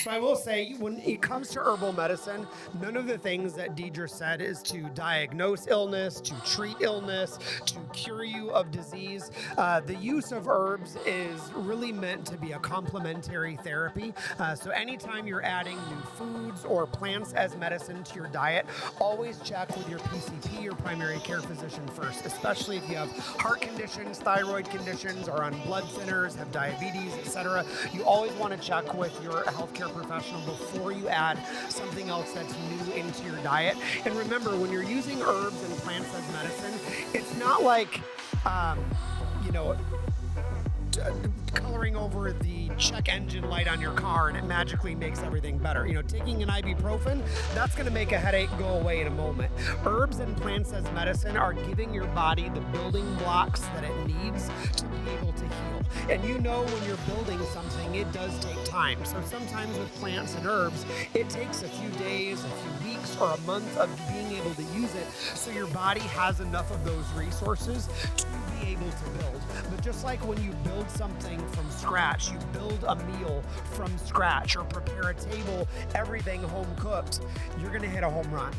So I will say, when it comes to herbal medicine, none of the things that Deidre said is to diagnose illness, to treat illness, to cure you of disease. The use of herbs is really meant to be a complementary therapy. So anytime you're adding new foods or plants as medicine to your diet, always check with your PCP, your primary care physician first, especially if you have heart conditions, thyroid conditions, or on blood thinners, have diabetes, etc. You always want to check with your healthcare professional before you add something else that's new into your diet. And remember, when you're using herbs and plants as medicine, it's not like, um, you know, coloring over the check engine light on your car and it magically makes everything better. Taking an ibuprofen, that's going to make a headache go away in a moment. Herbs and plants as medicine are giving your body the building blocks that it needs to be able to heal. And when you're building something, it does take time. So sometimes with plants and herbs, it takes a few days, a few weeks, or a month of being able to use it so your body has enough of those resources to be able to build. But just like when you build something from scratch, you build a meal from scratch or prepare a table, everything home cooked, you're going to hit a home run.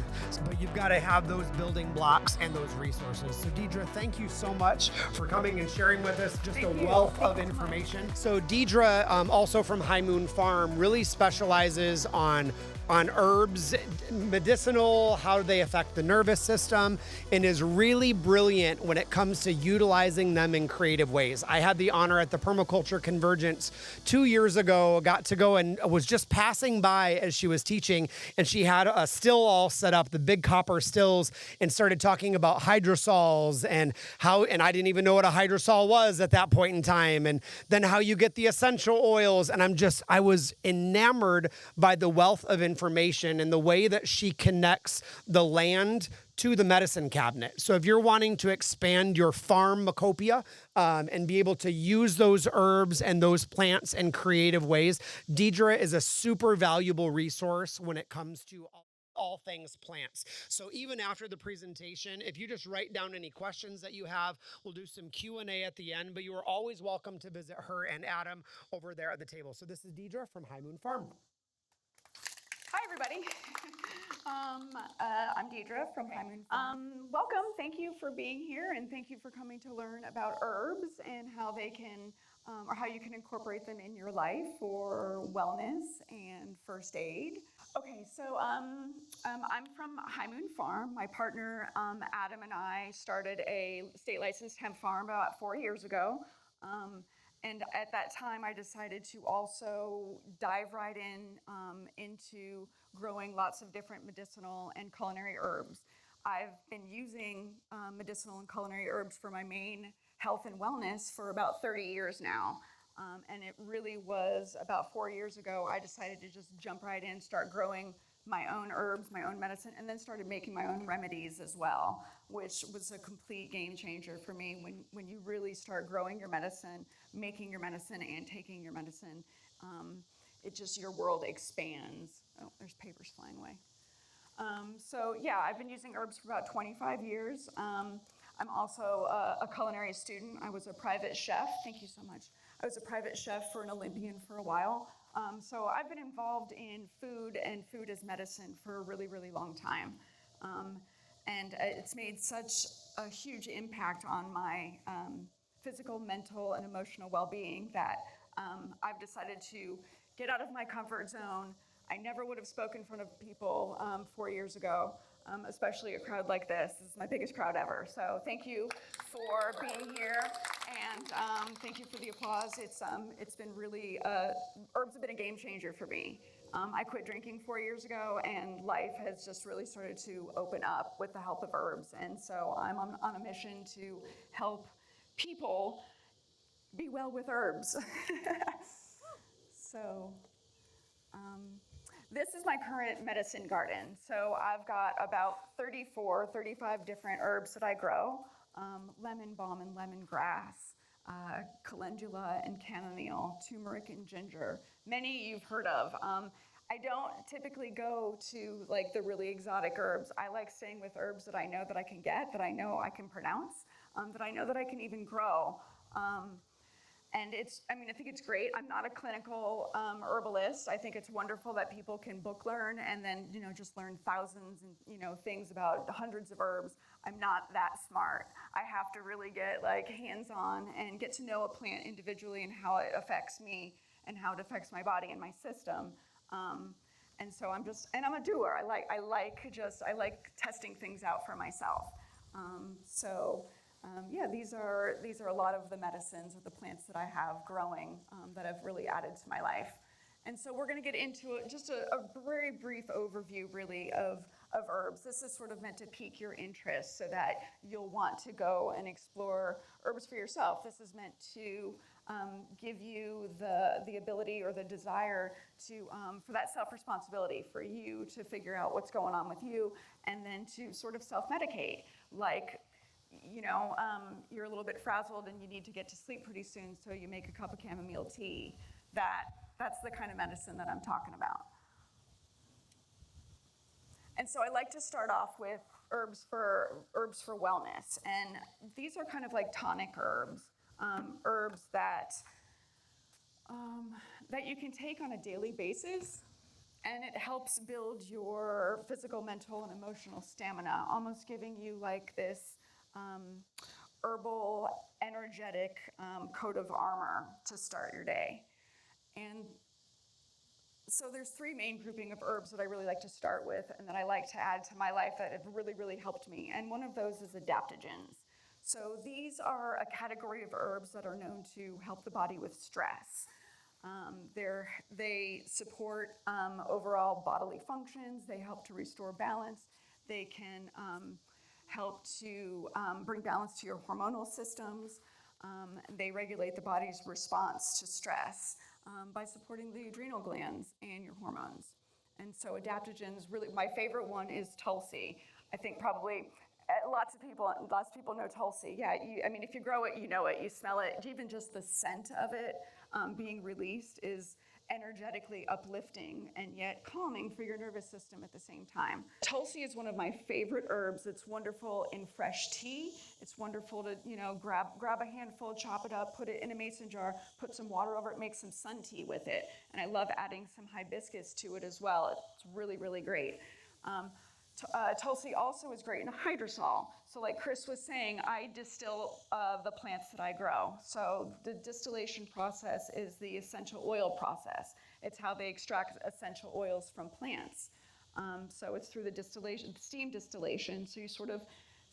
But you've got to have those building blocks and those resources. So Deidre, thank you so much for coming and sharing with us just a wealth of information. So Deidre, also from High Moon Farm, really specializes on herbs, medicinal, how they affect the nervous system, and is really brilliant when it comes to utilizing them in creative ways. I had the honor at the Permaculture Convergence 2 years ago, got to go and was just passing by as she was teaching, and she had a still all set up, the big copper stills, and started talking about hydrosols and I didn't even know what a hydrosol was at that point in time, and then how you get the essential oils, and I was enamored by the wealth of information and the way that she connects the land to the medicine cabinet. So if you're wanting to expand your pharmacopoeia and be able to use those herbs and those plants in creative ways, Deidre is a super valuable resource when it comes to all things plants. So even after the presentation, if you just write down any questions that you have, we'll do some Q&A at the end, but you are always welcome to visit her and Adam over there at the table. So this is Deidre from High Moon Farm. Hi, everybody. I'm Deidre from High Moon Farm. Welcome. Thank you for being here, and thank you for coming to learn about herbs and how they can, or how you can incorporate them in your life for wellness and first aid. Okay, so I'm from High Moon Farm. My partner Adam and I started a state licensed hemp farm about 4 years ago. And at that time, I decided to also dive right into growing lots of different medicinal and culinary herbs. I've been using medicinal and culinary herbs for my main health and wellness for about 30 years now. And it really was about 4 years ago, I decided to just jump right in, start growing my own herbs, my own medicine, and then started making my own remedies as well, which was a complete game changer for me. When you really start growing your medicine, making your medicine, and taking your medicine, your world expands. Oh, there's papers flying away. So yeah, I've been using herbs for about 25 years. I'm also a culinary student. I was a private chef. Thank you so much. I was a private chef for an Olympian for a while. So I've been involved in food and food as medicine for a really, really long time. And it's made such a huge impact on my physical, mental, and emotional well-being that I've decided to get out of my comfort zone. I never would have spoken in front of people 4 years ago, especially a crowd like this. This is my biggest crowd ever. So thank you for being here, and thank you for the applause. It's been really, herbs have been a game changer for me. I quit drinking 4 years ago, and life has just really started to open up with the help of herbs. And so I'm on a mission to help people be well with herbs. So this is my current medicine garden. So I've got about 35 different herbs that I grow. Lemon balm and lemongrass, calendula and chamomile, turmeric and ginger. Many you've heard of. I don't typically go to like the really exotic herbs. I like staying with herbs that I know that I can get, that I know I can pronounce, that I know that I can even grow. And I think it's great. I'm not a clinical herbalist. I think it's wonderful that people can book learn and then, just learn thousands and, things about hundreds of herbs. I'm not that smart. I have to really get like hands-on and get to know a plant individually and how it affects me and how it affects my body and my system. And so I'm a doer. I like testing things out for myself. These are a lot of the medicines or the plants that I have growing that have really added to my life. And so we're going to get into just a very brief overview, really, of herbs. This is sort of meant to pique your interest so that you'll want to go and explore herbs for yourself. This is meant to give you the ability or the desire to for that self-responsibility, for you to figure out what's going on with you, and then to sort of self-medicate. Like, you're a little bit frazzled and you need to get to sleep pretty soon, so you make a cup of chamomile tea. That's the kind of medicine that I'm talking about. And so I like to start off with herbs for wellness. And these are kind of like tonic herbs, herbs that you can take on a daily basis. And it helps build your physical, mental, and emotional stamina, almost giving you like this herbal, energetic coat of armor to start your day. And so there's three main grouping of herbs that I really like to start with and that I like to add to my life that have really, really helped me. And one of those is adaptogens. So these are a category of herbs that are known to help the body with stress. They support overall bodily functions. They help to restore balance. They can help to bring balance to your hormonal systems. They regulate the body's response to stress by supporting the adrenal glands and your hormones. And so adaptogens, really, my favorite one is Tulsi. I think probably lots of people know Tulsi. Yeah, if you grow it, you know it, you smell it. Even just the scent of it being released is energetically uplifting and yet calming for your nervous system at the same time. Tulsi is one of my favorite herbs. It's wonderful in fresh tea. It's wonderful to, grab a handful, chop it up, put it in a mason jar, put some water over it, make some sun tea with it. And I love adding some hibiscus to it as well. It's really, really great. Tulsi also is great in a hydrosol. So like Chris was saying, I distill the plants that I grow. So the distillation process is the essential oil process. It's how they extract essential oils from plants. So it's through the steam distillation. So you sort of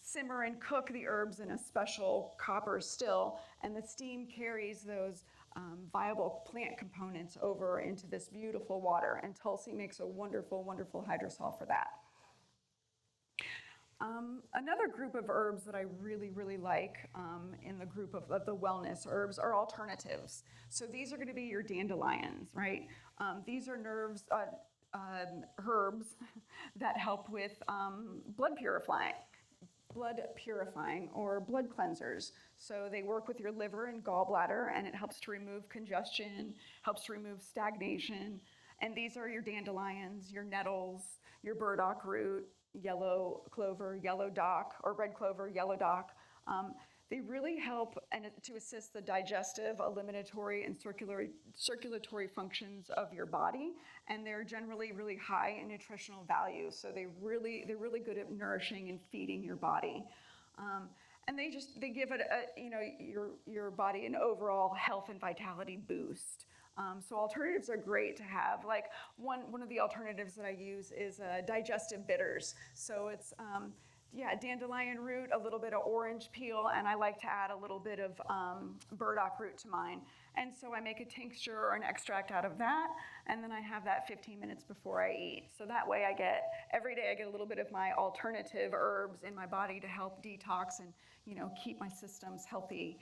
simmer and cook the herbs in a special copper still, and the steam carries those viable plant components over into this beautiful water. And Tulsi makes a wonderful, wonderful hydrosol for that. Another group of herbs that I really, really like in the group of the wellness herbs are alternatives. So these are going to be your dandelions, right? These are herbs that help with blood purifying or blood cleansers. So they work with your liver and gallbladder, and it helps to remove congestion, helps to remove stagnation. And these are your dandelions, your nettles, your burdock root, yellow clover, yellow dock, or red clover, yellow dock. They really help to assist the digestive, eliminatory, and circulatory functions of your body, and they're generally really high in nutritional value. So they're really good at nourishing and feeding your body, and they give it your body an overall health and vitality boost. So alternatives are great to have. Like one of the alternatives that I use is digestive bitters. So it's dandelion root, a little bit of orange peel, and I like to add a little bit of burdock root to mine. And so I make a tincture or an extract out of that, and then I have that 15 minutes before I eat. So that way every day I get a little bit of my alternative herbs in my body to help detox and keep my systems healthy.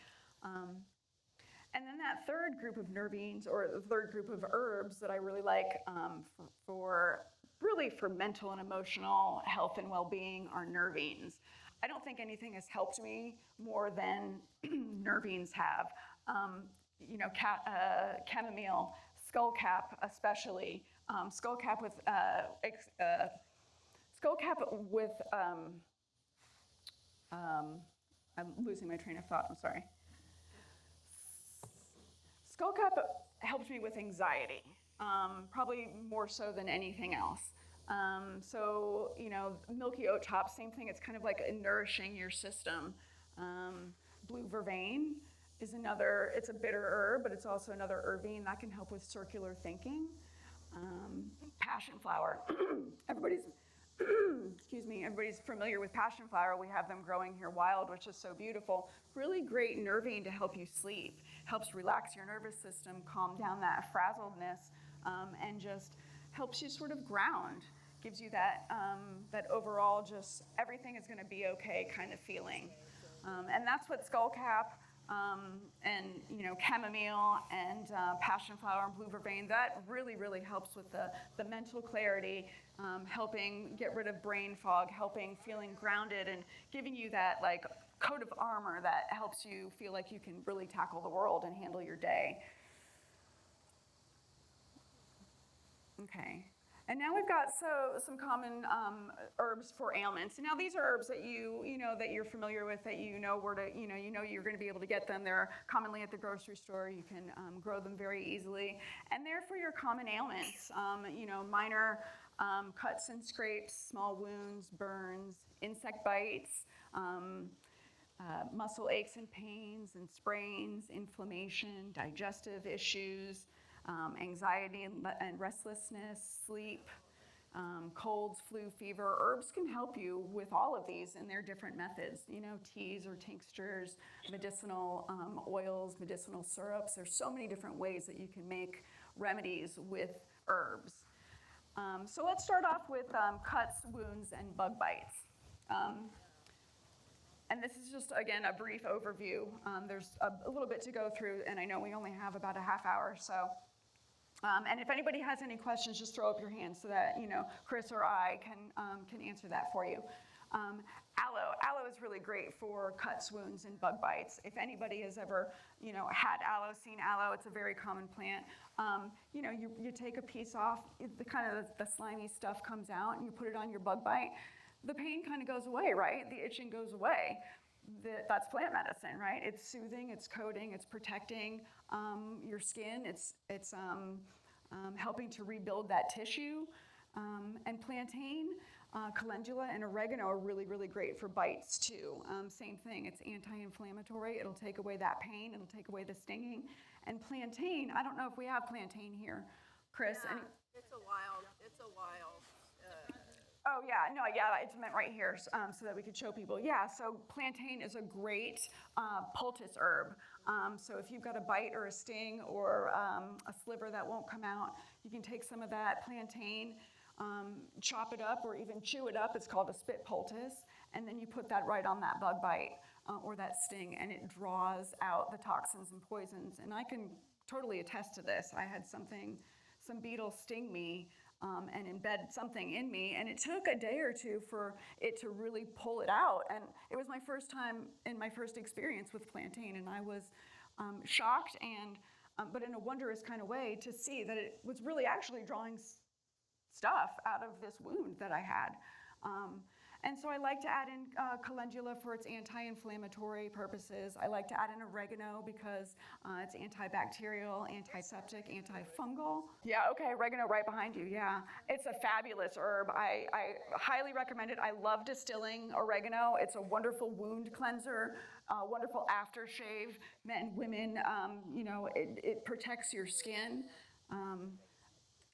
And then that third group of nervines, or the third group of herbs that I really like for mental and emotional health and well-being are nervines. I don't think anything has helped me more than nervines have. Chamomile, skullcap especially, skullcap with I'm losing my train of thought, I'm sorry. skullcap helped me with anxiety, probably more so than anything else. So, milky oat top, same thing. It's kind of like nourishing your system. Blue vervain is another, it's a bitter herb, but it's also another herbine that can help with circular thinking. Passion flower. Everybody's, excuse me, everybody's familiar with passion flower. We have them growing here wild, which is so beautiful. Really great nervine to help you sleep. Helps relax your nervous system, calm down that frazzledness, and just helps you sort of ground. Gives you that overall just everything is going to be okay kind of feeling. And that's what skullcap and chamomile and passion flower and blue vervain, that really, really helps with the mental clarity, helping get rid of brain fog, helping feeling grounded, and giving you that like coat of armor that helps you feel like you can really tackle the world and handle your day. Okay. And now we've got some common herbs for ailments. And now these are herbs that that you're familiar with, that where to you're going to be able to get them. They're commonly at the grocery store. You can grow them very easily, and they're for your common ailments. Minor cuts and scrapes, small wounds, burns, insect bites, muscle aches and pains and sprains, inflammation, digestive issues. Anxiety and restlessness, sleep, colds, flu, fever. Herbs can help you with all of these in their different methods. Teas or tinctures, medicinal oils, medicinal syrups. There's so many different ways that you can make remedies with herbs. So let's start off with cuts, wounds, and bug bites. And this is just, again, a brief overview. There's a little bit to go through, and I know we only have about a half hour, so. And if anybody has any questions, just throw up your hand so that, Chris or I can answer that for you. Aloe is really great for cuts, wounds, and bug bites. If anybody has ever, had aloe, seen aloe, it's a very common plant. You take a piece off, the slimy stuff comes out, and you put it on your bug bite. The pain kind of goes away, right? The itching goes away. That's plant medicine, right? It's soothing, it's coating, it's protecting your skin. It's helping to rebuild that tissue. And plantain, calendula, and oregano are really, really great for bites too. Same thing, it's anti-inflammatory. It'll take away that pain. It'll take away the stinging. And plantain, I don't know if we have plantain here, Chris. Yeah, it's a wild. Oh, yeah, no, yeah, it's meant right here so that we could show people. Yeah, so plantain is a great poultice herb. So if you've got a bite or a sting or a sliver that won't come out, you can take some of that plantain, chop it up or even chew it up. It's called a spit poultice. And then you put that right on that bug bite or that sting, and it draws out the toxins and poisons. And I can totally attest to this. I had some beetle sting me and embed something in me, and it took a day or two for it to really pull it out. And it was my first time in my first experience with plantain, and I was shocked and but in a wondrous kind of way to see that it was really actually drawing stuff out of this wound that I had. And so I like to add in calendula for its anti-inflammatory purposes. I like to add in oregano because it's antibacterial, antiseptic, antifungal. Yeah, okay, oregano right behind you, yeah. It's a fabulous herb. I highly recommend it. I love distilling oregano. It's a wonderful wound cleanser, wonderful aftershave. Men, women, it protects your skin.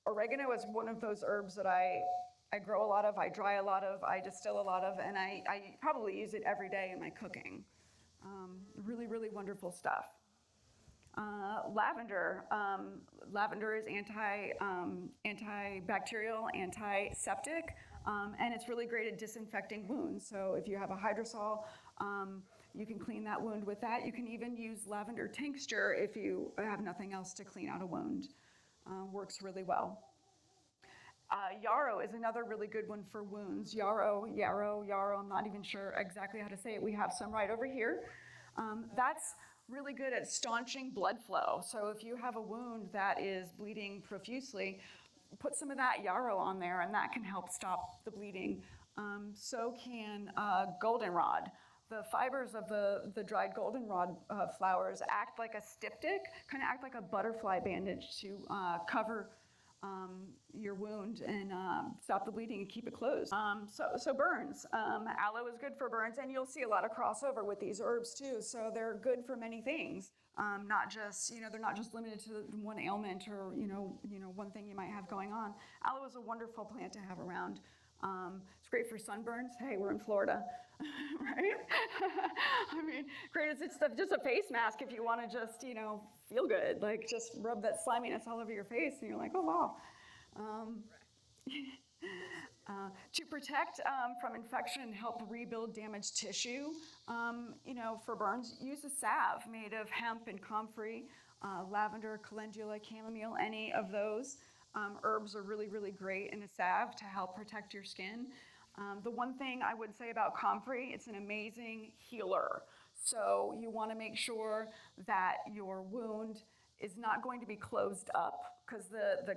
Oregano is one of those herbs that I grow a lot of, I dry a lot of, I distill a lot of, and I probably use it every day in my cooking. Really, really wonderful stuff. Lavender. Lavender is antibacterial, antiseptic, and it's really great at disinfecting wounds. So if you have a hydrosol, you can clean that wound with that. You can even use lavender tincture if you have nothing else to clean out a wound. Works really well. Yarrow is another really good one for wounds. Yarrow, I'm not even sure exactly how to say it. We have some right over here. That's really good at staunching blood flow. So if you have a wound that is bleeding profusely, put some of that yarrow on there, and that can help stop the bleeding. So can goldenrod. the fibers of the dried goldenrod flowers act like a styptic, kind of act like a butterfly bandage to cover your wound and stop the bleeding and keep it closed. So burns. Aloe is good for burns, and you'll see a lot of crossover with these herbs too. So they're good for many things. Not just, they're not just limited to one ailment or one thing you might have going on. Aloe is a wonderful plant to have around. It's great for sunburns. Hey, we're in Florida, right? I mean, great. It's just a face mask if you want to just, feel good. Like just rub that sliminess all over your face and you're like, oh, wow. To protect from infection and help rebuild damaged tissue, for burns, use a salve made of hemp and comfrey, lavender, calendula, chamomile, any of those. Herbs are really, really great in a salve to help protect your skin. The one thing I would say about comfrey, it's an amazing healer. So you want to make sure that your wound is not going to be closed up, because the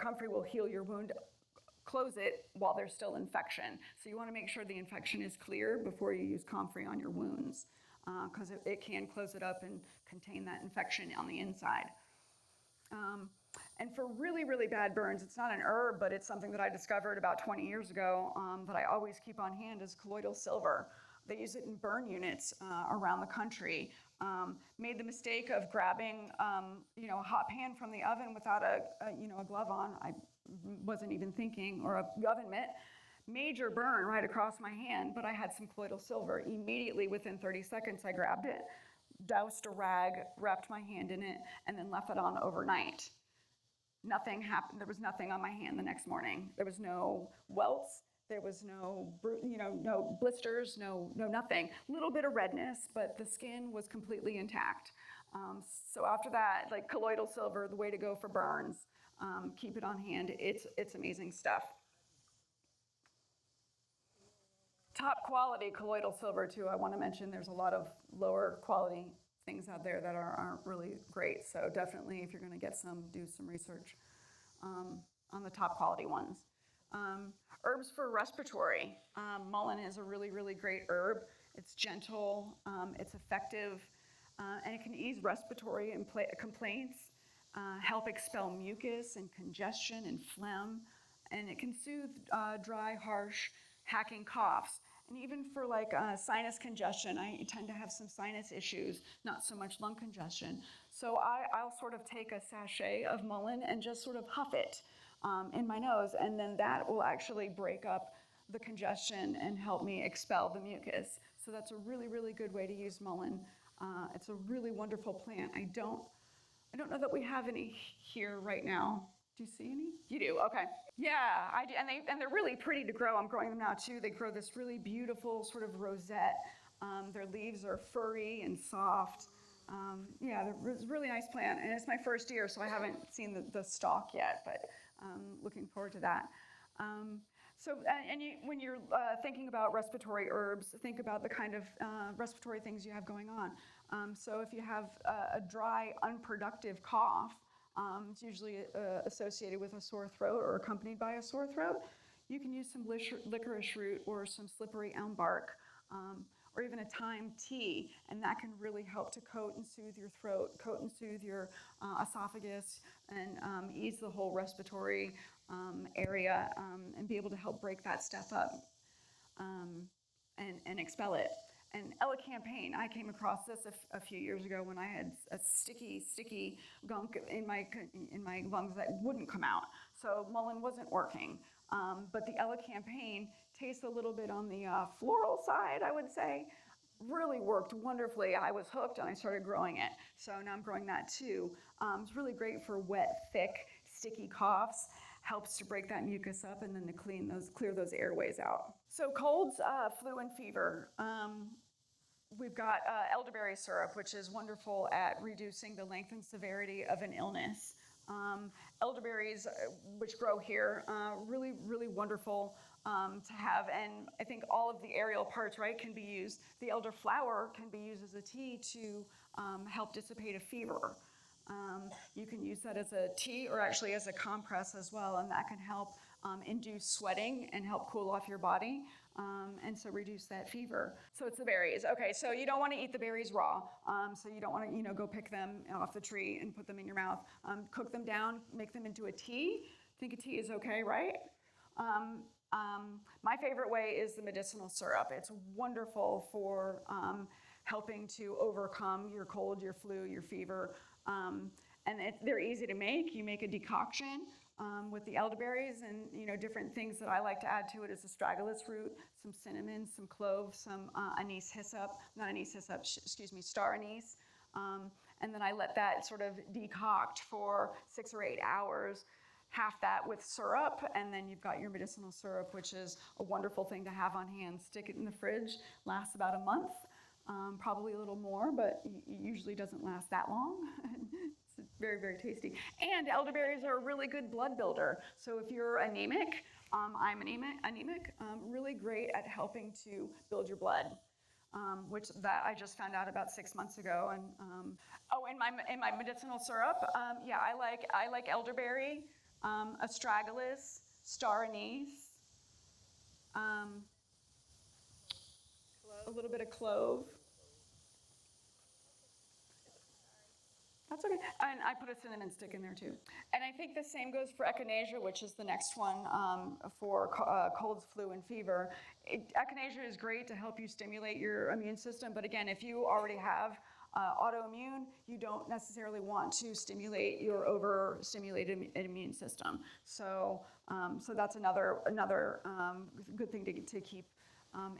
comfrey will heal your wound, close it while there's still infection. So you want to make sure the infection is clear before you use comfrey on your wounds, because it can close it up and contain that infection on the inside. And for really, really bad burns, it's not an herb, but it's something that I discovered about 20 years ago that I always keep on hand is colloidal silver. They use it in burn units around the country. Made the mistake of grabbing, a hot pan from the oven without a glove on. I wasn't even thinking, or a oven mitt. Major burn right across my hand, but I had some colloidal silver. Immediately, within 30 seconds, I grabbed it, doused a rag, wrapped my hand in it, and then left it on overnight. Nothing happened. There was nothing on my hand the next morning. There was no welts. There was no blisters, no nothing. A little bit of redness, but the skin was completely intact. So after that, like colloidal silver, the way to go for burns. Keep it on hand. It's amazing stuff. Top quality colloidal silver too. I want to mention there's a lot of lower quality things out there that aren't really great. So definitely, if you're going to get some, do some research on the top quality ones. Herbs for respiratory. Mullein is a really, really great herb. It's gentle, it's effective, and it can ease respiratory complaints, help expel mucus and congestion and phlegm, and it can soothe dry, harsh, hacking coughs. And even for like sinus congestion, I tend to have some sinus issues, not so much lung congestion. So I'll sort of take a sachet of mullein and just sort of huff it in my nose, and then that will actually break up the congestion and help me expel the mucus. So that's a really, really good way to use mullein. It's a really wonderful plant. I don't know that we have any here right now. Do you see any? You do, okay. Yeah, I do, and they're really pretty to grow. I'm growing them now too. They grow this really beautiful sort of rosette. Their leaves are furry and soft. It's a really nice plant, and it's my first year, so I haven't seen the stalk yet, but looking forward to that. When you're thinking about respiratory herbs, think about the kind of respiratory things you have going on. So if you have a dry, unproductive cough, it's usually associated with a sore throat or accompanied by a sore throat, you can use some licorice root or some slippery elm bark, or even a thyme tea, and that can really help to coat and soothe your throat, coat and soothe your esophagus, and ease the whole respiratory area, and be able to help break that stuff up and expel it. And elecampane, I came across this a few years ago when I had a sticky gunk in my lungs that wouldn't come out. So mullein wasn't working. But the elecampane tastes a little bit on the floral side, I would say. Really worked wonderfully. I was hooked and I started growing it. So now I'm growing that too. It's really great for wet, thick, sticky coughs. Helps to break that mucus up and then to clear those airways out. So colds, flu, and fever. We've got elderberry syrup, which is wonderful at reducing the length and severity of an illness. Elderberries, which grow here, really, really wonderful to have. And I think all of the aerial parts, right, can be used. The elderflower can be used as a tea to help dissipate a fever. You can use that as a tea or actually as a compress as well, and that can help induce sweating and help cool off your body. and so reduce that fever. So it's the berries. Okay, so you don't want to eat the berries raw. So you don't want to, go pick them off the tree and put them in your mouth. Cook them down, make them into a tea. I think a tea is okay, right? My favorite way is the medicinal syrup. It's wonderful for helping to overcome your cold, your flu, your fever. And they're easy to make. You make a decoction with the elderberries and different things that I like to add to it is astragalus root, some cinnamon, some cloves, some anise hyssop, not anise hyssop, star anise. And then I let that sort of decoct for 6 or 8 hours. Half that with syrup, and then you've got your medicinal syrup, which is a wonderful thing to have on hand. Stick it in the fridge, lasts about a month, probably a little more, but usually doesn't last that long. It's very, very tasty. And elderberries are a really good blood builder. So if you're anemic, I'm anemic, really great at helping to build your blood. Which that I just found out about 6 months ago. And in my medicinal syrup, I like elderberry, astragalus, star anise, a little bit of clove. That's okay. And I put a cinnamon stick in there too. And I think the same goes for echinacea, which is the next one for colds, flu, and fever. Echinacea is great to help you stimulate your immune system. But again, if you already have autoimmune, you don't necessarily want to stimulate your overstimulated immune system. So that's another good thing to keep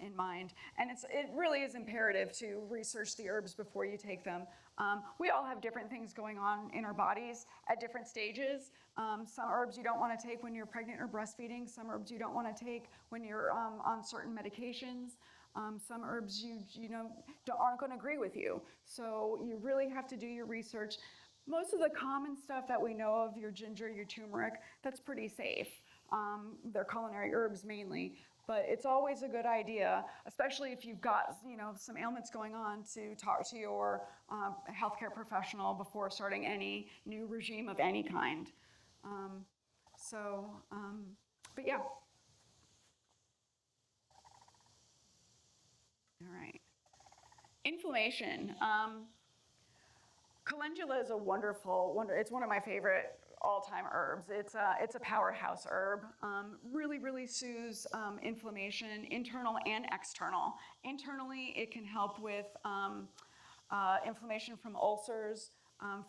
in mind. And it really is imperative to research the herbs before you take them. We all have different things going on in our bodies at different stages. Some herbs you don't want to take when you're pregnant or breastfeeding. Some herbs you don't want to take when you're on certain medications. Some herbs aren't going to agree with you. So you really have to do your research. Most of the common stuff that we know of, your ginger, your turmeric, that's pretty safe. They're culinary herbs mainly. But it's always a good idea, especially if you've got some ailments going on, to talk to your healthcare professional before starting any new regime of any kind. But yeah. All right. Inflammation. Calendula is it's one of my favorite all-time herbs. It's a powerhouse herb. Really soothes inflammation, internal and external. Internally, it can help with inflammation from ulcers,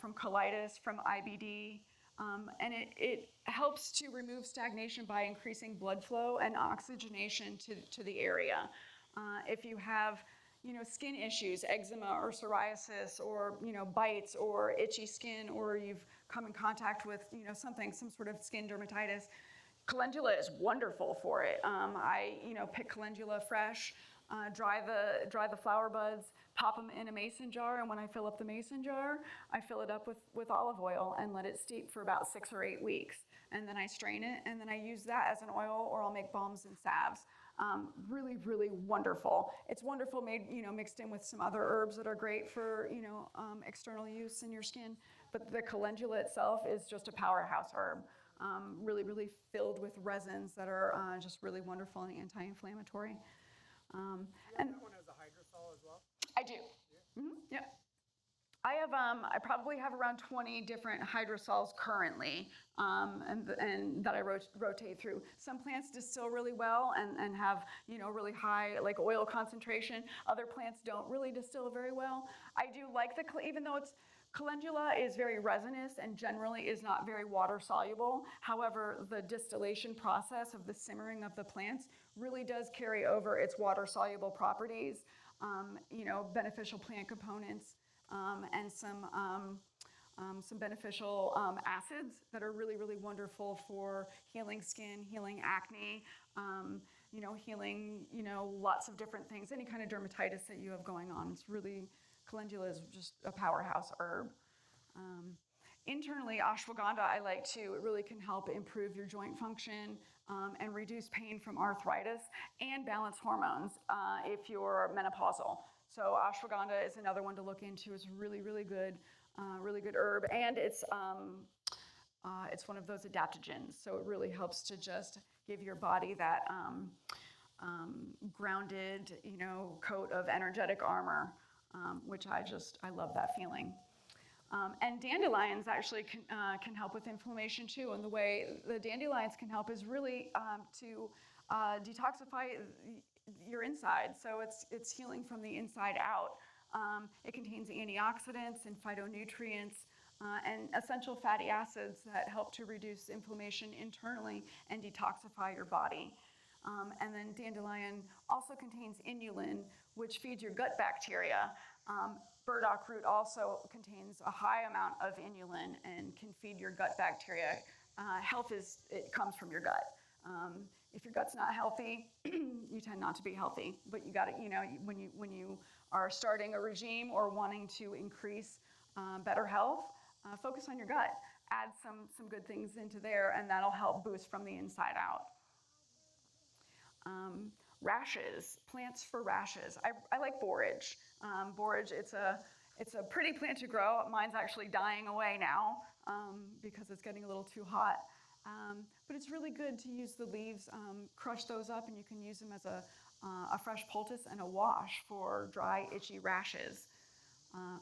from colitis, from IBD, and it helps to remove stagnation by increasing blood flow and oxygenation to the area. If you have skin issues, eczema or psoriasis, or bites or itchy skin, or you've come in contact with some sort of skin dermatitis, calendula is wonderful for it. I pick calendula fresh, dry the flower buds, pop them in a mason jar, and when I fill up the mason jar, I fill it up with olive oil and let it steep for about 6 or 8 weeks, and then I strain it, and then I use that as an oil, or I'll make balms and salves. Really wonderful. It's wonderful mixed in with some other herbs that are great for external use in your skin. But the calendula itself is just a powerhouse herb. Really filled with resins that are just really wonderful and anti-inflammatory. And that one has a hydrosol as well? I do. Yeah. Mm-hmm. Yeah. I probably have around 20 different hydrosols currently, and that I rotate through. Some plants distill really well and have really high oil concentration. Other plants don't really distill very well. I do like even though calendula is very resinous and generally is not very water soluble. However, the distillation process of the simmering of the plants really does carry over its water soluble properties, beneficial plant components. And some beneficial acids that are really wonderful for healing skin, healing acne, healing lots of different things, any kind of dermatitis that you have going on. Calendula is just a powerhouse herb. Internally, ashwagandha I like too. It really can help improve your joint function and reduce pain from arthritis and balance hormones if you're menopausal. So ashwagandha is another one to look into. It's really good herb, and it's one of those adaptogens. So it really helps to just give your body that grounded, coat of energetic armor, which I love that feeling. And dandelions actually can help with inflammation too. And the way the dandelions can help is really to detoxify your inside. So it's healing from the inside out. It contains antioxidants and phytonutrients and essential fatty acids that help to reduce inflammation internally and detoxify your body. And then dandelion also contains inulin, which feeds your gut bacteria. Burdock root also contains a high amount of inulin and can feed your gut bacteria. It comes from your gut. If your gut's not healthy, you tend not to be healthy. But you got to, when you are starting a regime or wanting to increase better health, focus on your gut. Add some good things into there, and that'll help boost from the inside out. Rashes, plants for rashes. I like borage. Borage, it's a pretty plant to grow. Mine's actually dying away now because it's getting a little too hot. But it's really good to use the leaves, crush those up, and you can use them as a fresh poultice and a wash for dry, itchy rashes.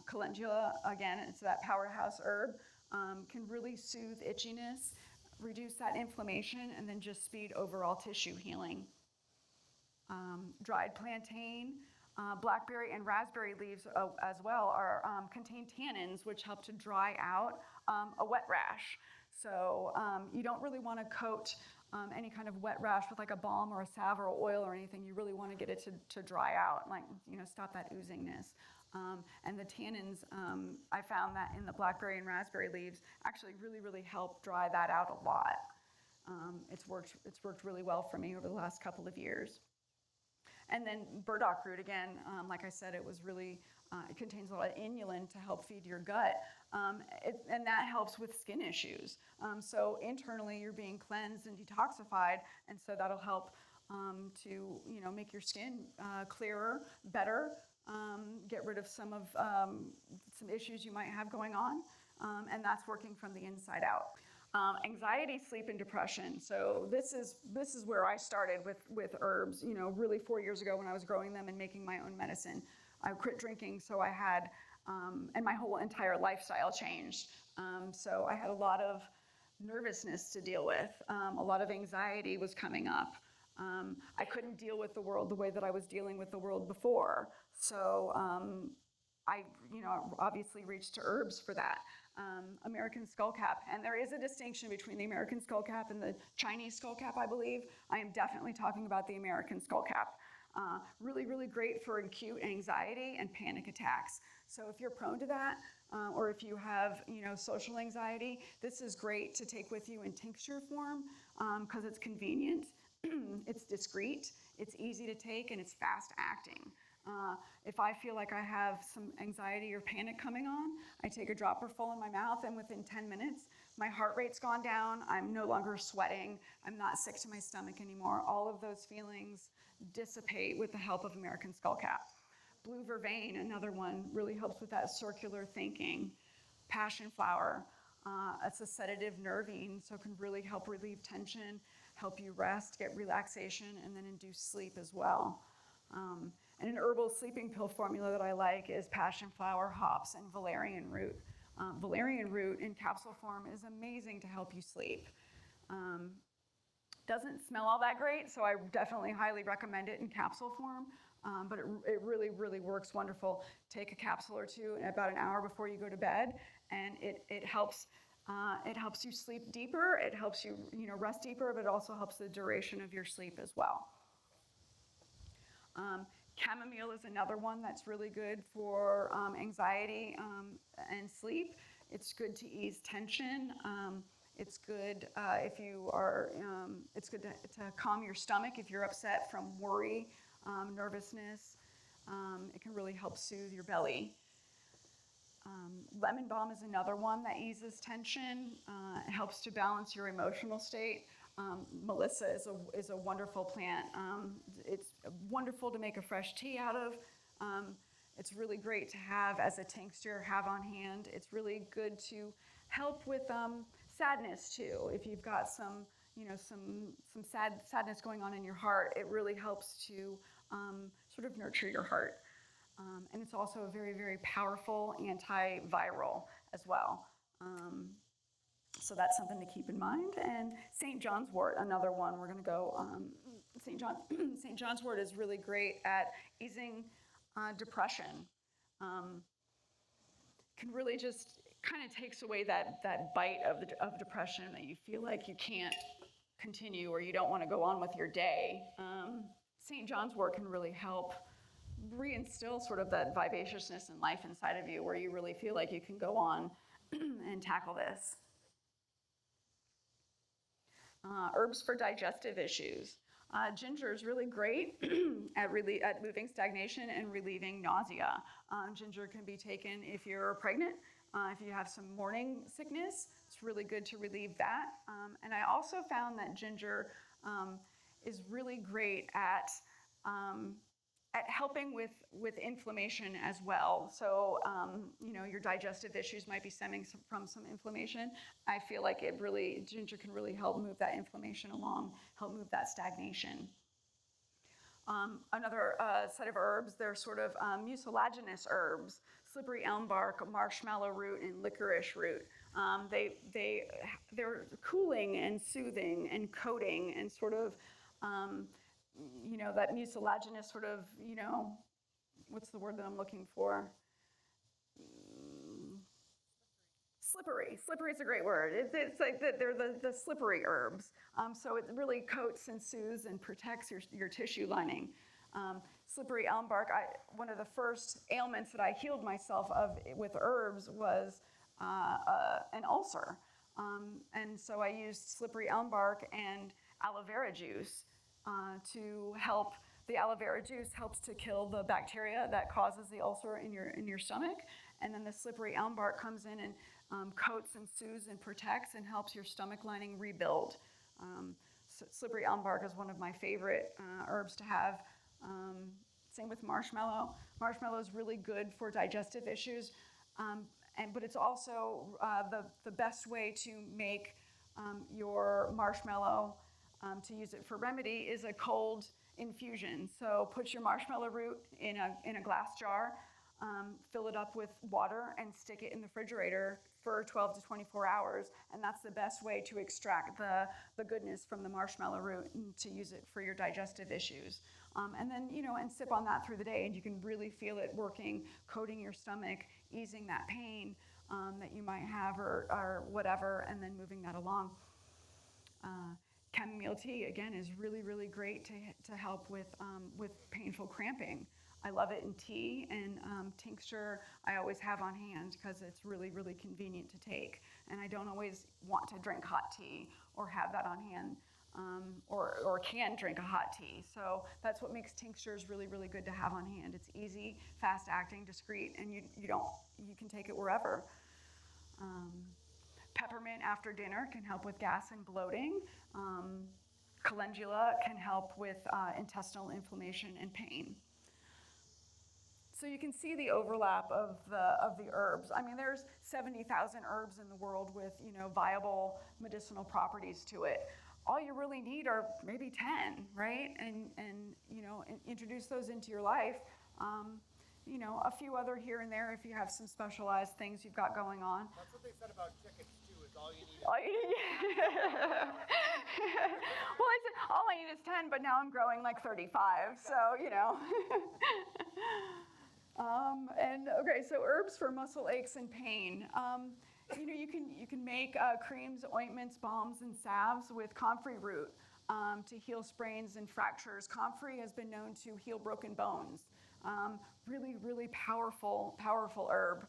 Calendula, again, it's that powerhouse herb, can really soothe itchiness, reduce that inflammation, and then just speed overall tissue healing. Dried plantain, blackberry, and raspberry leaves as well contain tannins, which help to dry out a wet rash. So you don't really want to coat any kind of wet rash with like a balm or a salve or oil or anything. You really want to get it to dry out, like, stop that oozingness. And the tannins, I found that in the blackberry and raspberry leaves actually really, really help dry that out a lot. It's worked really well for me over the last couple of years. And then burdock root, again, like I said, it contains a lot of inulin to help feed your gut, and that helps with skin issues. So internally, you're being cleansed and detoxified, and so that'll help to make your skin clearer, better, get rid of some issues you might have going on, and that's working from the inside out. Anxiety, sleep, and depression. So this is where I started with herbs, really 4 years ago when I was growing them and making my own medicine. I quit drinking, so I had, and my whole entire lifestyle changed. So I had a lot of nervousness to deal with. A lot of anxiety was coming up. I couldn't deal with the world the way that I was dealing with the world before. So I obviously reached to herbs for that. American skullcap, and there is a distinction between the American skullcap and the Chinese skullcap, I believe. I am definitely talking about the American skullcap. Really, really great for acute anxiety and panic attacks. So if you're prone to that, or if you have, social anxiety, this is great to take with you in tincture form because it's convenient, it's discreet, it's easy to take, and it's fast acting. If I feel like I have some anxiety or panic coming on, I take a dropper full in my mouth, and within 10 minutes, my heart rate's gone down, I'm no longer sweating, I'm not sick to my stomach anymore. All of those feelings dissipate with the help of American skullcap. Blue vervain, another one, really helps with that circular thinking. Passion flower, it's a sedative nervine, so it can really help relieve tension, help you rest, get relaxation, and then induce sleep as well. And an herbal sleeping pill formula that I like is passion flower, hops, and valerian root. Valerian root in capsule form is amazing to help you sleep. Doesn't smell all that great, so I definitely highly recommend it in capsule form, but it really, really works wonderful. Take a capsule or two about an hour before you go to bed, and it helps you sleep deeper, it helps you rest deeper, but it also helps the duration of your sleep as well. Chamomile is another one that's really good for anxiety and sleep. It's good to ease tension. It's good if you are. It's good to calm your stomach if you're upset from worry, nervousness. It can really help soothe your belly. Lemon balm is another one that eases tension. It helps to balance your emotional state. Melissa is a wonderful plant. It's wonderful to make a fresh tea out of. It's really great to have as a tincture, have on hand. It's really good to help with sadness too. If you've got some, some sadness going on in your heart, it really helps to sort of nurture your heart. And it's also a very, very powerful antiviral as well. So that's something to keep in mind. And St. John's wort, another one. We're going to go. St. John's wort is really great at easing depression. Can really just kind of takes away that bite of depression that you feel like you can't continue or you don't want to go on with your day. St. John's wort can really help reinstill sort of that vivaciousness and life inside of you where you really feel like you can go on and tackle this. Herbs for digestive issues. Ginger is really great at moving stagnation and relieving nausea. Ginger can be taken if you're pregnant, if you have some morning sickness. It's really good to relieve that. And I also found that ginger is really great at helping with inflammation as well. So, your digestive issues might be stemming from some inflammation. I feel like ginger can really help move that inflammation along, help move that stagnation. Another set of herbs, they're sort of mucilaginous herbs, slippery elm bark, marshmallow root, and licorice root. They're cooling and soothing and coating and sort of, that mucilaginous sort of, what's the word that I'm looking for? Slippery. Slippery is a great word. It's like they're the slippery herbs. So it really coats and soothes and protects your tissue lining. Slippery elm bark, one of the first ailments that I healed myself of with herbs was an ulcer. And so I used slippery elm bark and aloe vera juice to help. The aloe vera juice helps to kill the bacteria that causes the ulcer in your stomach. And then the slippery elm bark comes in and coats and soothes and protects and helps your stomach lining rebuild. So slippery elm bark is one of my favorite herbs to have. Same with marshmallow. Marshmallow is really good for digestive issues, but it's also the best way to make your marshmallow to use it for remedy is a cold infusion. So put your marshmallow root in a glass jar, fill it up with water, and stick it in the refrigerator for 12 to 24 hours. And that's the best way to extract the goodness from the marshmallow root and to use it for your digestive issues. And then, and sip on that through the day, and you can really feel it working, coating your stomach, easing that pain that you might have or whatever, and then moving that along. Chamomile tea, again, is really, really great to help with painful cramping. I love it in tea and tincture. I always have on hand because it's really, really convenient to take. And I don't always want to drink hot tea or have that on hand or can drink a hot tea. So that's what makes tinctures really, really good to have on hand. It's easy, fast acting, discreet, and you can take it wherever. Peppermint after dinner can help with gas and bloating. Calendula can help with intestinal inflammation and pain. So you can see the overlap of the herbs. I mean, there's 70,000 herbs in the world with viable medicinal properties to it. All you really need are maybe 10, right? And introduce those into your life. A few other here and there if you have some specialized things you've got going on. That's what they said about chickens too, is all you need. Well, I said all I need is 10, but now I'm growing like 35, so so herbs for muscle aches and pain. You can make creams, ointments, balms, and salves with comfrey root to heal sprains and fractures. Comfrey has been known to heal broken bones. Really, really powerful herb.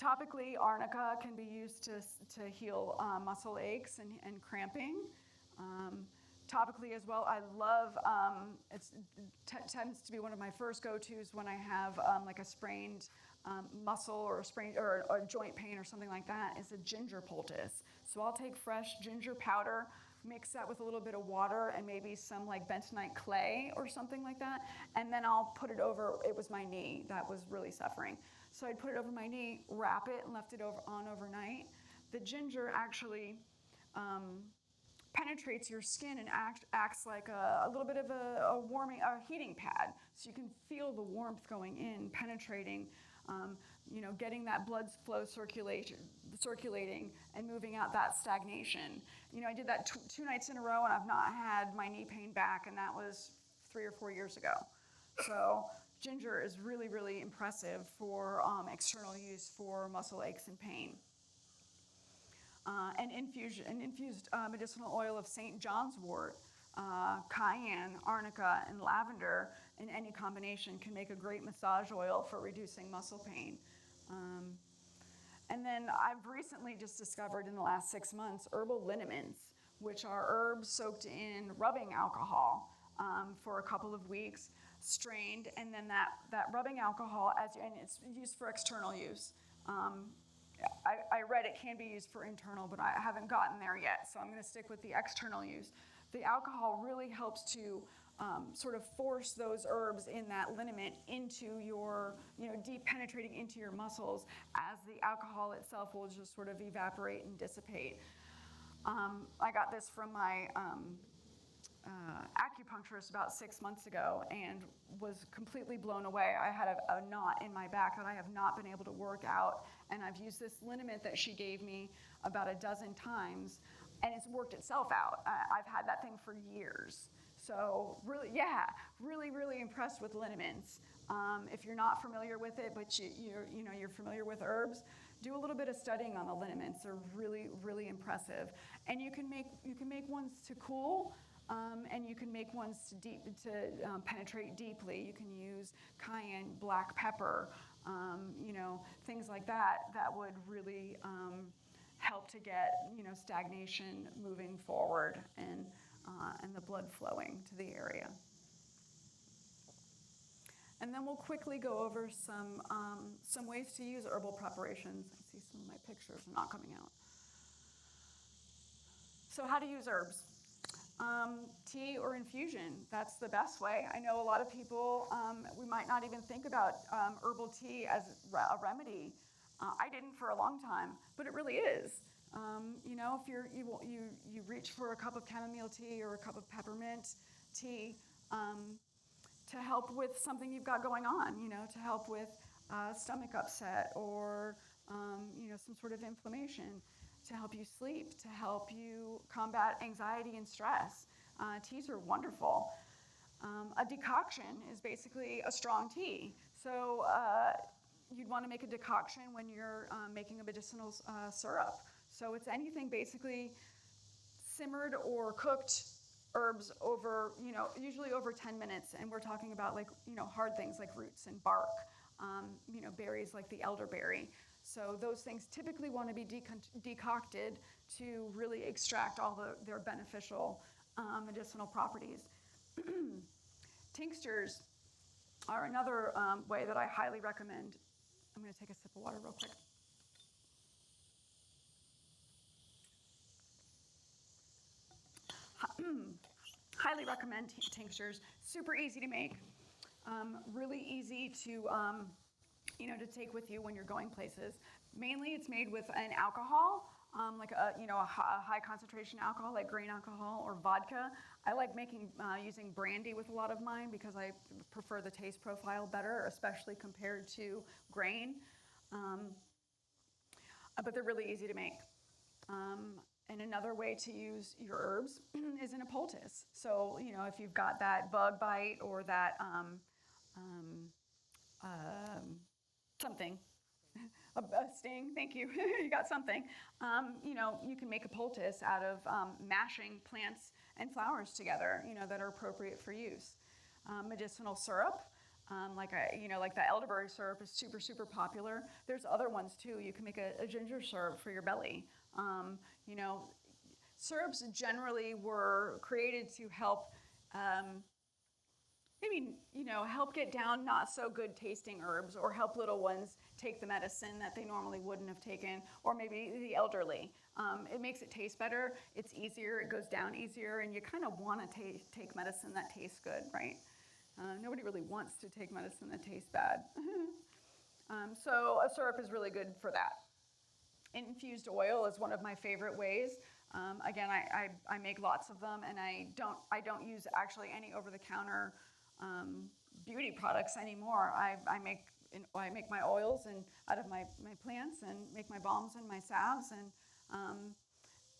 Topically, arnica can be used to heal muscle aches and cramping. Topically as well, I love, it tends to be one of my first go-tos when I have like a sprained muscle or a joint pain or something like that, is a ginger poultice. So I'll take fresh ginger powder, mix that with a little bit of water and maybe some like bentonite clay or something like that, and then I'll put it over, it was my knee that was really suffering. So I'd put it over my knee, wrap it, and left it on overnight. The ginger actually penetrates your skin and acts like a little bit of a heating pad. So you can feel the warmth going in, penetrating, getting that blood flow circulating and moving out that stagnation. I did that 2 nights in a row, and I've not had my knee pain back, and that was 3 or 4 years ago. So ginger is really, really impressive for external use for muscle aches and pain. An infused medicinal oil of St. John's wort, cayenne, arnica, and lavender in any combination can make a great massage oil for reducing muscle pain. And then I've recently just discovered in the last 6 months herbal liniments, which are herbs soaked in rubbing alcohol for a couple of weeks, strained, and then that rubbing alcohol, and it's used for external use. I read it can be used for internal, but I haven't gotten there yet, so I'm going to stick with the external use. The alcohol really helps to sort of force those herbs in that liniment into your, deep penetrating into your muscles, as the alcohol itself will just sort of evaporate and dissipate. I got this from my acupuncturist about 6 months ago and was completely blown away. I had a knot in my back that I have not been able to work out, and I've used this liniment that she gave me about a dozen times, and it's worked itself out. I've had that thing for years. So really impressed with liniments. If you're not familiar with it, but you're familiar with herbs, do a little bit of studying on the liniments. They're really impressive, and you can make ones to cool. And you can make ones to penetrate deeply. You can use cayenne, black pepper, things like that. That would really help to get stagnation moving forward and the blood flowing to the area. And then we'll quickly go over some ways to use herbal preparations. I see some of my pictures are not coming out. So how to use herbs. Tea or infusion, that's the best way. I know a lot of people, we might not even think about herbal tea as a remedy. I didn't for a long time, but it really is. If you reach for a cup of chamomile tea or a cup of peppermint tea to help with something you've got going on, to help with stomach upset or some sort of inflammation, to help you sleep, to help you combat anxiety and stress. Teas are wonderful. A decoction is basically a strong tea. So you'd want to make a decoction when you're making a medicinal syrup. So it's anything basically simmered or cooked herbs over, usually over 10 minutes. And we're talking about hard things like roots and bark, berries like the elderberry. So those things typically want to be decocted to really extract all their beneficial medicinal properties. Tinctures are another way that I highly recommend. I'm going to take a sip of water real quick. Highly recommend tinctures. Super easy to make. Really easy to to take with you when you're going places. Mainly it's made with an alcohol, like a high concentration alcohol, like grain alcohol or vodka. I like using brandy with a lot of mine because I prefer the taste profile better, especially compared to grain. But they're really easy to make. And another way to use your herbs is in a poultice. So, if you've got that bug bite or that something, a sting, thank you, you got something. You can make a poultice out of mashing plants and flowers together, that are appropriate for use. Medicinal syrup, like the elderberry syrup is super popular. There's other ones too. You can make a ginger syrup for your belly. Syrups generally were created to help help get down not so good tasting herbs or help little ones take the medicine that they normally wouldn't have taken, or maybe the elderly. It makes it taste better, it's easier, it goes down easier, and you kind of want to take medicine that tastes good, right? Nobody really wants to take medicine that tastes bad. So a syrup is really good for that. Infused oil is one of my favorite ways. Again, I make lots of them, and I don't use actually any over-the-counter beauty products anymore. I make my oils and out of my plants, and make my balms and my salves, and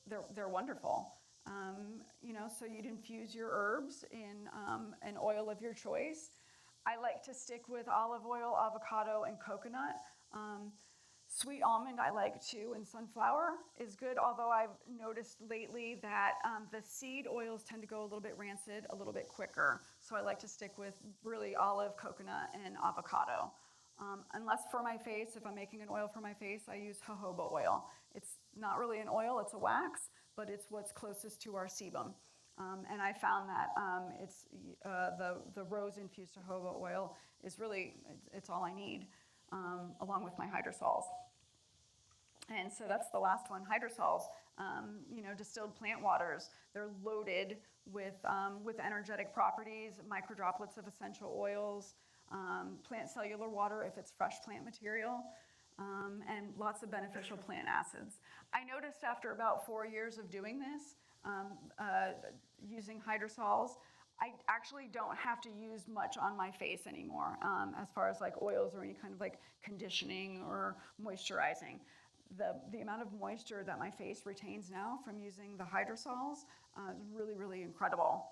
they're wonderful. So you'd infuse your herbs in an oil of your choice. I like to stick with olive oil, avocado, and coconut. Sweet almond I like too, and sunflower is good, although I've noticed lately that the seed oils tend to go a little bit rancid a little bit quicker. So I like to stick with really olive, coconut, and avocado. Unless for my face, if I'm making an oil for my face, I use jojoba oil. It's not really an oil, it's a wax, but it's what's closest to our sebum. And I found that it's the rose-infused jojoba oil is really, it's all I need, along with my hydrosols. And so that's the last one, hydrosols. Distilled plant waters. They're loaded with energetic properties, microdroplets of essential oils, plant cellular water if it's fresh plant material, and lots of beneficial plant acids. I noticed after about 4 years of doing this, using hydrosols, I actually don't have to use much on my face anymore, as far as like oils or any kind of like conditioning or moisturizing. The amount of moisture that my face retains now from using the hydrosols is really, really incredible.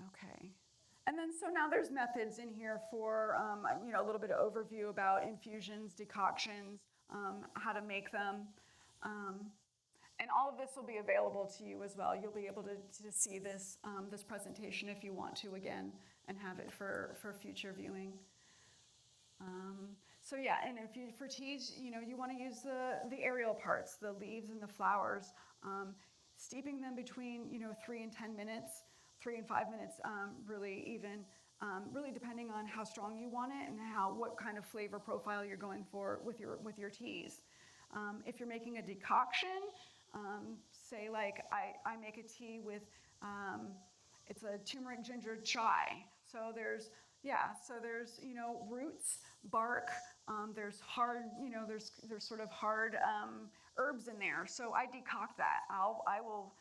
Okay. And then so now there's methods in here for, a little bit of overview about infusions, decoctions, how to make them. And all of this will be available to you as well. You'll be able to see this presentation if you want to again, and have it for future viewing. And for teas, you want to use the aerial parts, the leaves and the flowers, steeping them between 3 and 10 minutes, 3 and 5 minutes, really depending on how strong you want it and what kind of flavor profile you're going for with your teas. If you're making a decoction, say like I make a tea with, it's a turmeric ginger chai. So there's roots, bark, there's hard, there's sort of hard herbs in there. So I decoct that. I will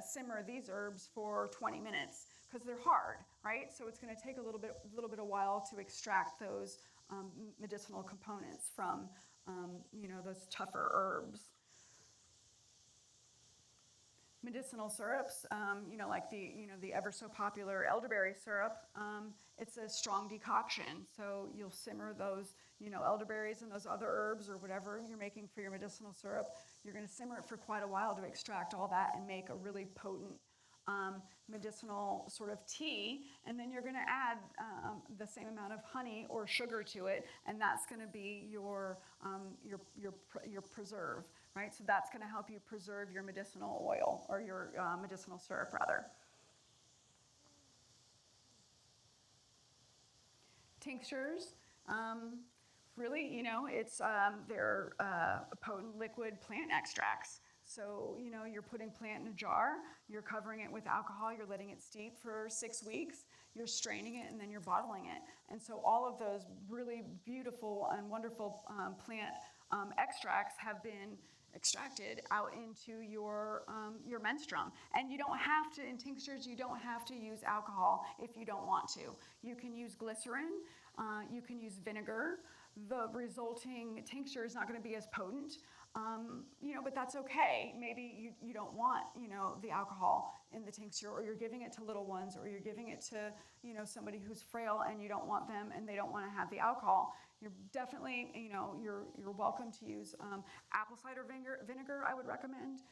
simmer these herbs for 20 minutes because they're hard, right? So it's going to take a little bit of while to extract those medicinal components from those tougher herbs. Medicinal syrups, like the ever so popular elderberry syrup, it's a strong decoction. So you'll simmer those, elderberries and those other herbs or whatever you're making for your medicinal syrup. You're going to simmer it for quite a while to extract all that and make a really potent medicinal sort of tea. And then you're going to add the same amount of honey or sugar to it, and that's going to be your preserve. Right? So that's going to help you preserve your medicinal oil, or your medicinal syrup, rather. Tinctures, really, they're potent liquid plant extracts. So, you're putting plant in a jar, you're covering it with alcohol, you're letting it steep for 6 weeks, you're straining it, and then you're bottling it. And so all of those really beautiful and wonderful plant extracts have been extracted out into your menstruum. And you don't have to, in tinctures, you don't have to use alcohol if you don't want to. You can use glycerin, you can use vinegar. The resulting tincture is not going to be as potent, but that's okay. Maybe you don't want, the alcohol in the tincture, or you're giving it to little ones, or you're giving it to, somebody who's frail and you don't want them and they don't want to have the alcohol. You're definitely, you're welcome to use apple cider vinegar, I would recommend,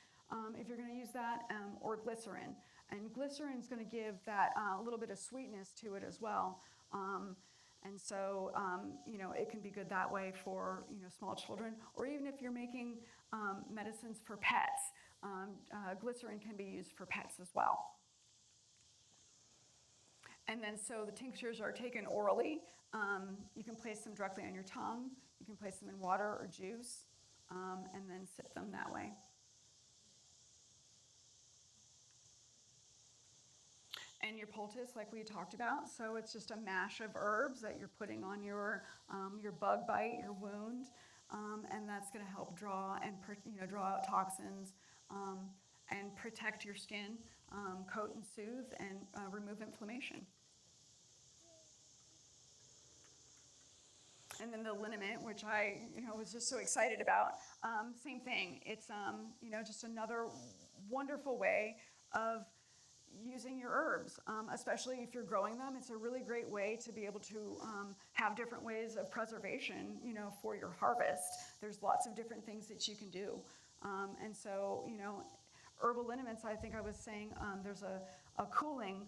if you're going to use that, or glycerin. And glycerin is going to give that little bit of sweetness to it as well. And so, it can be good that way for, small children, or even if you're making medicines for pets, glycerin can be used for pets as well. And then so the tinctures are taken orally. You can place them directly on your tongue. You can place them in water or juice, and then sip them that way. and your poultice, like we talked about. So it's just a mash of herbs that you're putting on your bug bite, your wound, and that's going to help draw and draw out toxins and protect your skin, coat and soothe, and remove inflammation. And then the liniment, which I was just so excited about, same thing. It's just another wonderful way of using your herbs, especially if you're growing them. It's a really great way to be able to have different ways of preservation, for your harvest. There's lots of different things that you can do. And so, herbal liniments, I think I was saying, there's a cooling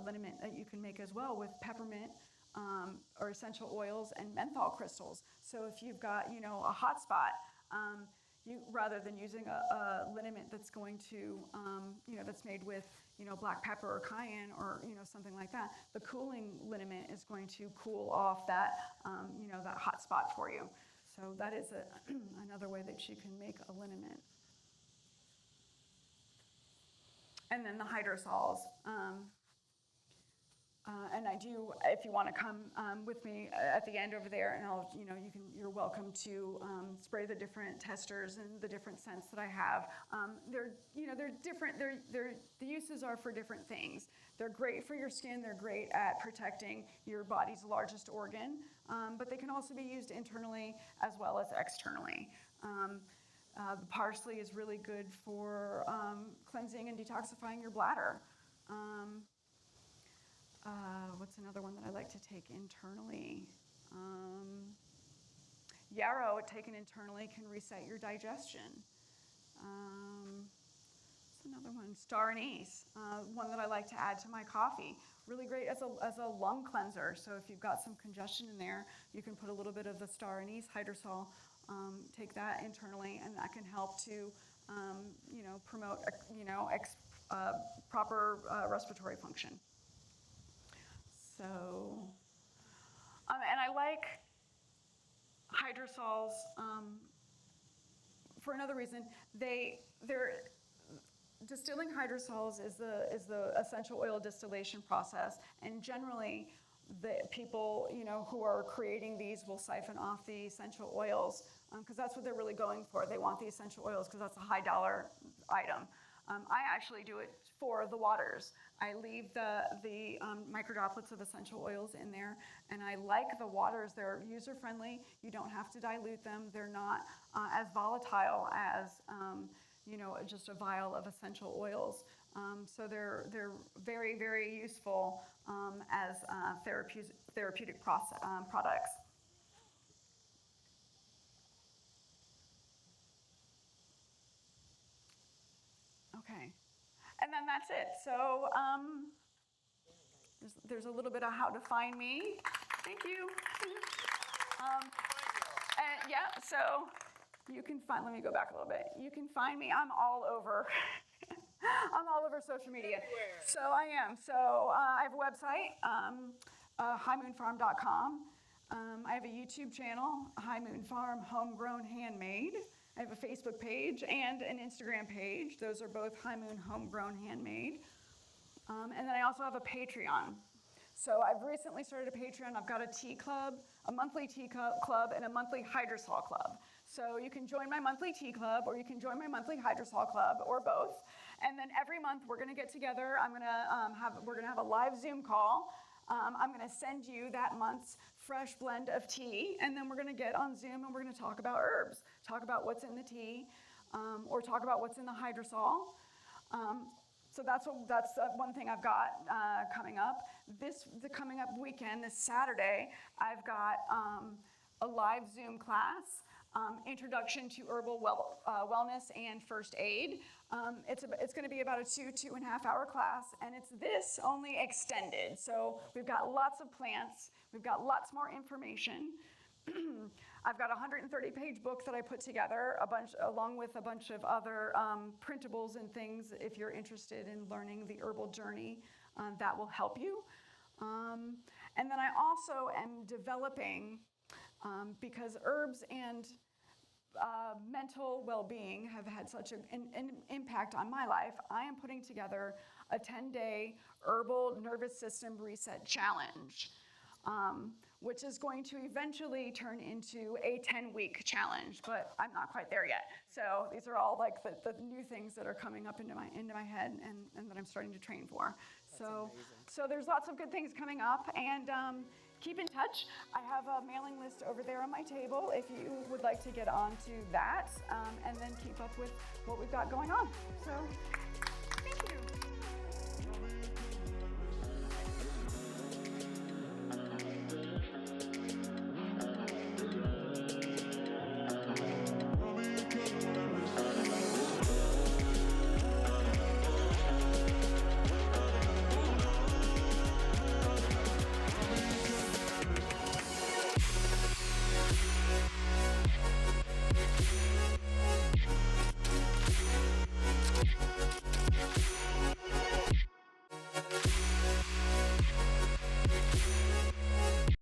liniment that you can make as well with peppermint, or essential oils and menthol crystals. So if you've got, a hot spot, you rather than using a liniment that's going to, that's made with, black pepper or cayenne or, something like that, the cooling liniment is going to cool off that, that hot spot for you. So that is another way that you can make a liniment. And then the hydrosols. And I do, if you want to come with me at the end over there, and you're welcome to spray the different testers and the different scents that I have. They're different. The uses are for different things. They're great for your skin. They're great at protecting your body's largest organ, but they can also be used internally as well as externally. The parsley is really good for cleansing and detoxifying your bladder. What's another one that I like to take internally? Yarrow, taken internally, can reset your digestion. What's another one? Star anise, one that I like to add to my coffee. Really great as a lung cleanser. So if you've got some congestion in there, you can put a little bit of the star anise hydrosol, take that internally, and that can help to, promote, proper respiratory function. So, and I like hydrosols for another reason. They're distilling hydrosols is the essential oil distillation process, and generally, the people who are creating these will siphon off the essential oils because that's what they're really going for. They want the essential oils because that's a high dollar item. I actually do it for the waters. I leave the microdroplets of essential oils in there, and I like the waters. They're user-friendly. You don't have to dilute them. They're not as volatile as just a vial of essential oils. So they're very, very useful as therapeutic products. Okay, and then that's it. So there's a little bit of how to find me. Thank you. And yeah, so you can find, let me go back a little bit. You can find me, I'm all over. I'm all over social media. Everywhere. So I am. So I have a website, highmoonfarm.com. I have a YouTube channel, High Moon Farm Homegrown Handmade. I have a Facebook page and an Instagram page. Those are both High Moon Homegrown Handmade. And then I also have a Patreon. So I've recently started a Patreon. I've got a tea club, a monthly tea club, and a monthly hydrosol club. So you can join my monthly tea club, or you can join my monthly hydrosol club, or both. And then every month we're going to get together. We're going to have a live Zoom call. I'm going to send you that month's fresh blend of tea, and then we're going to get on Zoom and we're going to talk about herbs, talk about what's in the tea, or talk about what's in the hydrosol. So that's one thing I've got coming up. The coming up weekend, this Saturday, I've got a live Zoom class, Introduction to Herbal Wellness and First Aid. It's going to be about a 2.5 hour class, and it's this only extended. So we've got lots of plants, we've got lots more information. I've got a 130-page book that I put together, along with a bunch of other printables and things if you're interested in learning the herbal journey that will help you. And then I also am developing, because herbs and mental well-being have had such an impact on my life, I am putting together a 10-day herbal nervous system reset challenge, which is going to eventually turn into a 10-week challenge, but I'm not quite there yet. So these are all like the new things that are coming up into my head and that I'm starting to train for. So there's lots of good things coming up, and keep in touch. I have a mailing list over there on my table if you would like to get onto that, and then keep up with what we've got going on. So thank you.